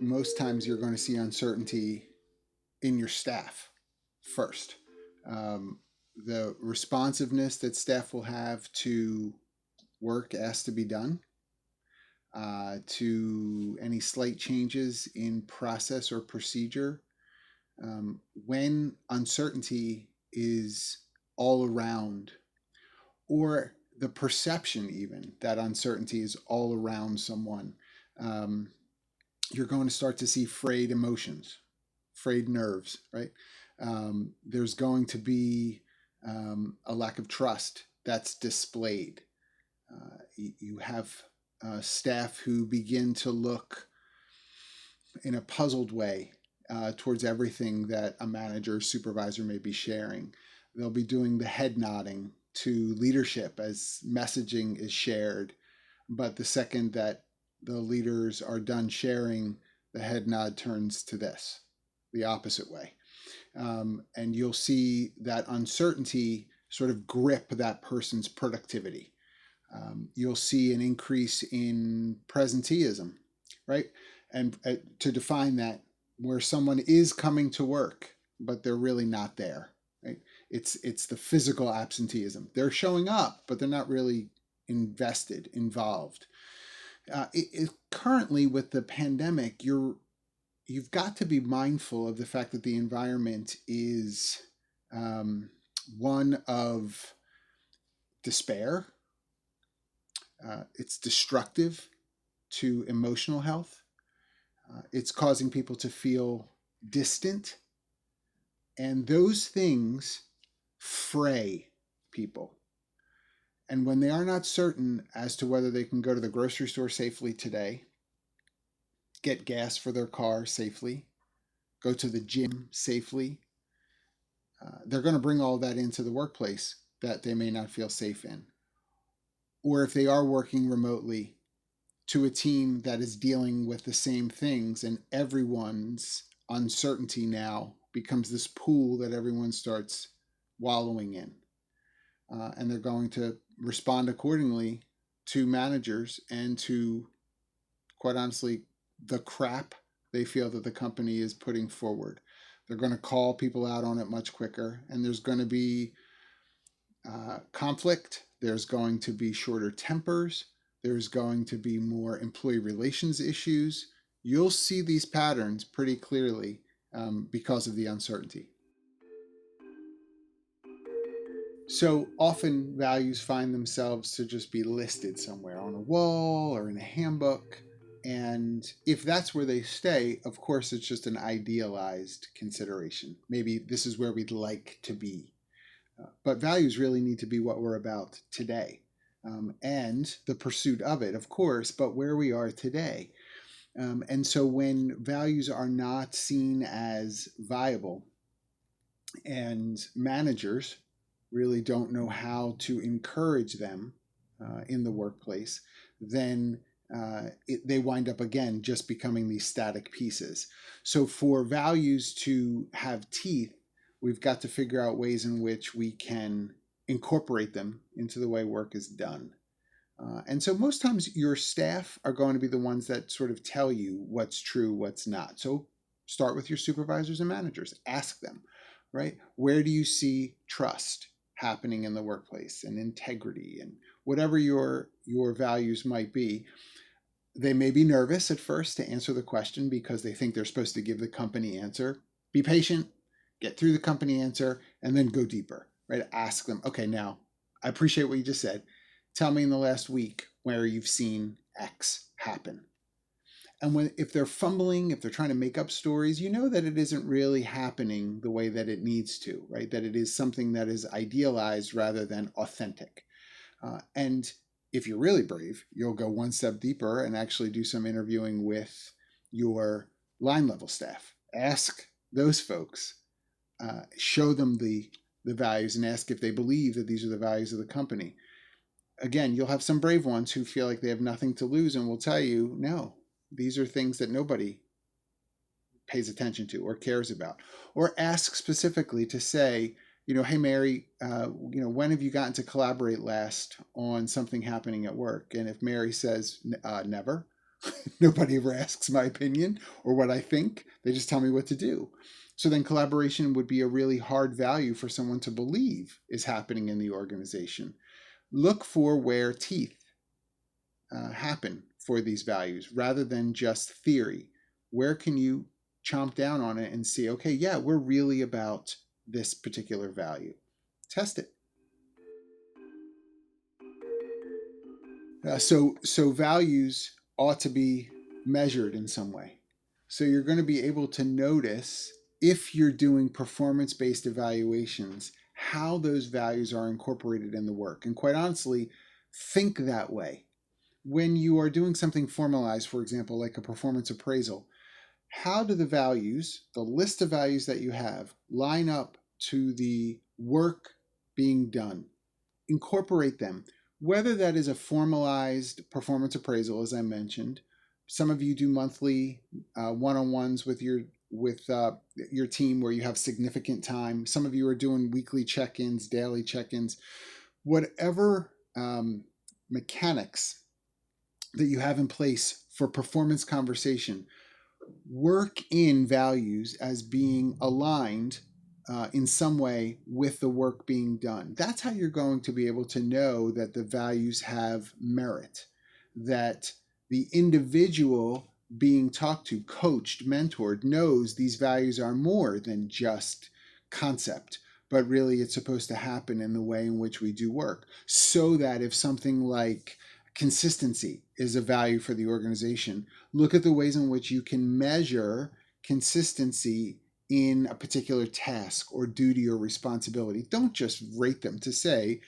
most times you're going to see uncertainty in your staff first. Um, the responsiveness that staff will have to work asked to be done, to any slight changes in process or procedure. When uncertainty is all around, or the perception even that uncertainty is all around someone, um, you're going to start to see frayed emotions, frayed nerves, right? There's going to be a lack of trust that's displayed. You have staff who begin to look in a puzzled way towards everything that a manager or supervisor may be sharing. They'll be doing the head nodding to leadership as messaging is shared. But the second that the leaders are done sharing, the head nod turns to this, the opposite way. And you'll see that uncertainty sort of grip that person's productivity. You'll see an increase in presenteeism, right? And to define that, where someone is coming to work, but they're really not there, right? It's the physical absenteeism. They're showing up, but they're not really invested, involved. Currently, with the pandemic, you've got to be mindful of the fact that the environment is one of despair. It's destructive to emotional health. It's causing people to feel distant. And those things fray people. And when they are not certain as to whether they can go to the grocery store safely today, get gas for their car safely, go to the gym safely, they're going to bring all that into the workplace that they may not feel safe in. Or if they are working remotely, to a team that is dealing with the same things, and everyone's uncertainty now becomes this pool that everyone starts wallowing in. And they're going to respond accordingly to managers and to, quite honestly, the crap they feel that the company is putting forward. They're going to call people out on it much quicker, and there's going to be conflict. There's going to be shorter tempers. There's going to be more employee relations issues. You'll see these patterns pretty clearly because of the uncertainty. So often values find themselves to just be listed somewhere on a wall or in a handbook. And if that's where they stay, of course, it's just an idealized consideration. Maybe this is where we'd like to be. But values really need to be what we're about today. And the pursuit of it, of course, but where we are today. And so when values are not seen as viable, and managers really don't know how to encourage them in the workplace, then they wind up again just becoming these static pieces. So for values to have teeth, we've got to figure out ways in which we can incorporate them into the way work is done. And so most times your staff are going to be the ones that sort of tell you what's true, what's not. So start with your supervisors and managers. Ask them, right? Where do you see trust happening in the workplace, and integrity, and whatever your values might be? They may be nervous at first to answer the question because they think they're supposed to give the company answer. Be patient, get through the company answer, and then go deeper, right? Ask them, okay, now I appreciate what you just said. Tell me in the last week where you've seen X happen. And if they're fumbling, if they're trying to make up stories, you know that it isn't really happening the way that it needs to, right? That it is something that is idealized rather than authentic. And if you're really brave, you'll go one step deeper and actually do some interviewing with your line level staff. Ask those folks, show them the values, and ask if they believe that these are the values of the company. Again, you'll have some brave ones who feel like they have nothing to lose and will tell you, no, these are things that nobody pays attention to or cares about. Or ask specifically to say, hey, Mary, when have you gotten to collaborate last on something happening at work? And if Mary says never, Nobody ever asks my opinion or what I think. They just tell me what to do. So then collaboration would be a really hard value for someone to believe is happening in the organization. Look for where teeth happen for these values rather than just theory. Where can you chomp down on it and see, okay, yeah, we're really about this particular value? Test it. So values ought to be measured in some way. So you're going to be able to notice if you're doing performance based evaluations, how those values are incorporated in the work. And quite honestly, think that way. When you are doing something formalized, for example, like a performance appraisal, how do the values, the list of values that you have, line up to the work being done? Incorporate them, whether that is a formalized performance appraisal, as I mentioned. Some of you do monthly one-on-ones with your team where you have significant time. Some of you are doing weekly check-ins, daily check-ins, whatever mechanics that you have in place for performance conversation. Work in values as being aligned in some way with the work being done. That's how you're going to be able to know that the values have merit, that the individual being talked to, coached, mentored, knows these values are more than just concept, but really it's supposed to happen in the way in which we do work. So that if something like consistency is a value for the organization, look at the ways in which you can measure consistency in a particular task or duty or responsibility. Don't just rate them to say,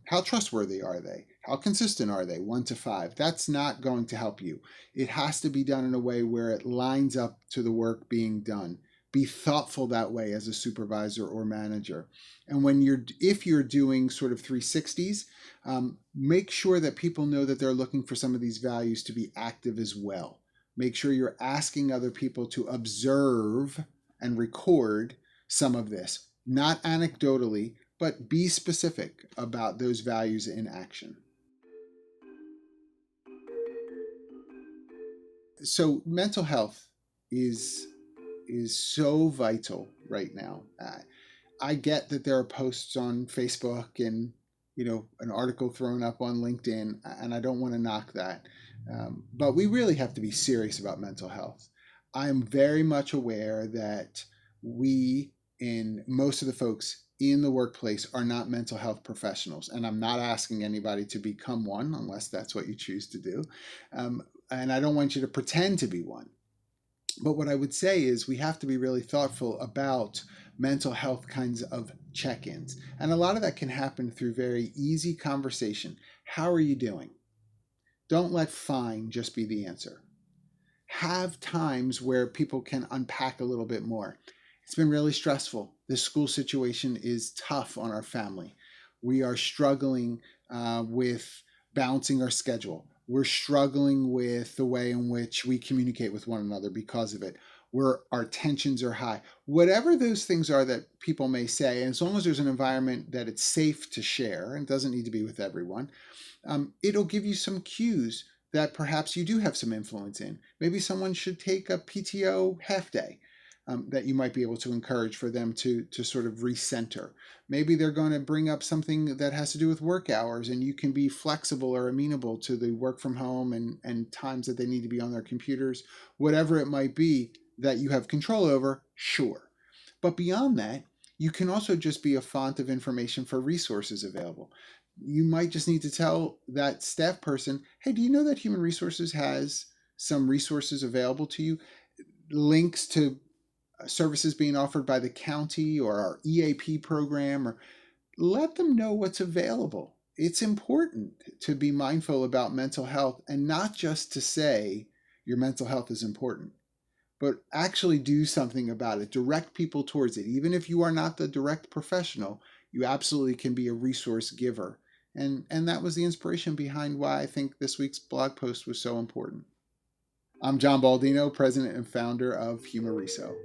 how trustworthy are they? How consistent are they? 1 to 5. That's not going to help you. It has to be done in a way where it lines up to the work being done. Be thoughtful that way as a supervisor or manager. And if you're doing sort of 360s, make sure that people know that they're looking for some of these values to be active as well. Make sure you're asking other people to observe and record some of this, not anecdotally, but be specific about those values in action. So mental health is so vital right now. I get that there are posts on Facebook and an article thrown up on LinkedIn, and I don't want to knock that, but we really have to be serious about mental health. I'm very much aware that we, in most of the folks in the workplace, are not mental health professionals, and I'm not asking anybody to become one unless that's what you choose to do, and I don't want you to pretend to be one. But what I would say is we have to be really thoughtful about mental health kinds of check ins. And a lot of that can happen through very easy conversation. How are you doing? Don't let fine just be the answer. Have times where people can unpack a little bit more. It's been really stressful. This school situation is tough on our family. We are struggling with balancing our schedule. We're struggling with the way in which we communicate with one another because of it. Our tensions are high. Whatever those things are that people may say, and as long as there's an environment that it's safe to share, and it doesn't need to be with everyone, it'll give you some cues that perhaps you do have some influence in. Maybe someone should take a PTO half day. That you might be able to encourage for them to sort of recenter. Maybe they're going to bring up something that has to do with work hours, and you can be flexible or amenable to the work from home and times that they need to be on their computers, whatever it might be that you have control over, sure. But beyond that, you can also just be a font of information for resources available. You might just need to tell that staff person, hey, do you know that human resources has some resources available to you? Links to services being offered by the county or our EAP program, or let them know what's available. It's important to be mindful about mental health and not just to say your mental health is important, but actually do something about it. Direct people towards it. Even if you are not the direct professional, you absolutely can be a resource giver. And that was the inspiration behind why I think this week's blog post was so important. I'm John Baldino, president and founder of Humareso.